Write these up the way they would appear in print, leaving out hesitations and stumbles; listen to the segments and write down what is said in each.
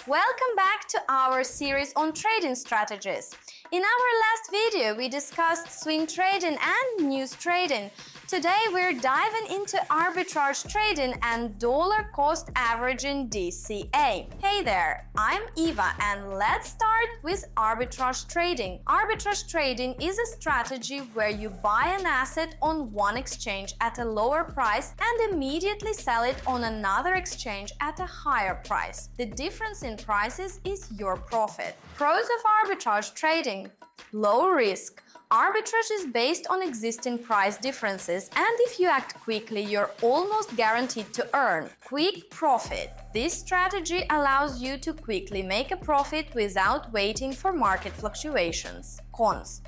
Welcome back to our series on trading strategies. In our last video, we discussed swing trading and news trading. Today, we're diving into arbitrage trading and dollar cost averaging DCA. Hey there, I'm Eva, and let's start with arbitrage trading. Arbitrage trading is a strategy where you buy an asset on one exchange at a lower price and immediately sell it on another exchange at a higher price. The difference in prices is your profit. Pros of arbitrage trading: low risk. Arbitrage is based on existing price differences, and if you act quickly, you're almost guaranteed to earn quick profit. This strategy allows you to quickly make a profit without waiting for market fluctuations. Cons: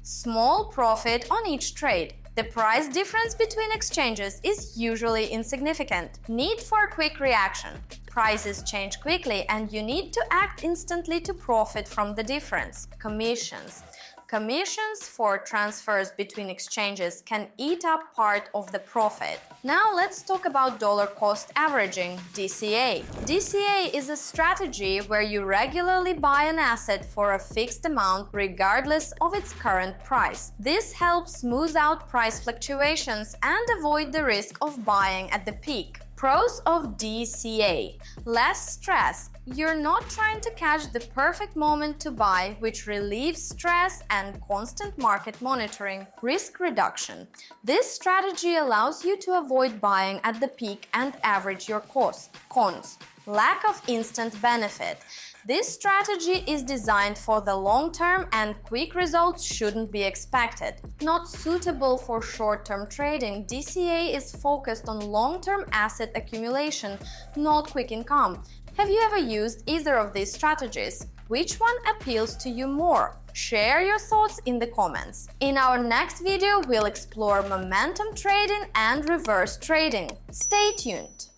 small profit on each trade. The price difference between exchanges is usually insignificant. Need for quick reaction. Prices change quickly and you need to act instantly to profit from the difference. Commissions. Commissions for transfers between exchanges can eat up part of the profit. Now let's talk about dollar cost averaging, DCA. DCA is a strategy where you regularly buy an asset for a fixed amount regardless of its current price. This helps smooth out price fluctuations and avoid the risk of buying at the peak. Pros of DCA: less stress. You're not trying to catch the perfect moment to buy, which relieves stress and constant market monitoring. Risk reduction. This strategy allows you to avoid buying at the peak and average your cost. Cons: lack of instant benefit. This strategy is designed for the long term and quick results shouldn't be expected. Not suitable for short-term trading, DCA is focused on long-term asset accumulation, not quick income. Have you ever used either of these strategies? Which one appeals to you more? Share your thoughts in the comments. In our next video, we'll explore momentum trading and reverse trading. Stay tuned!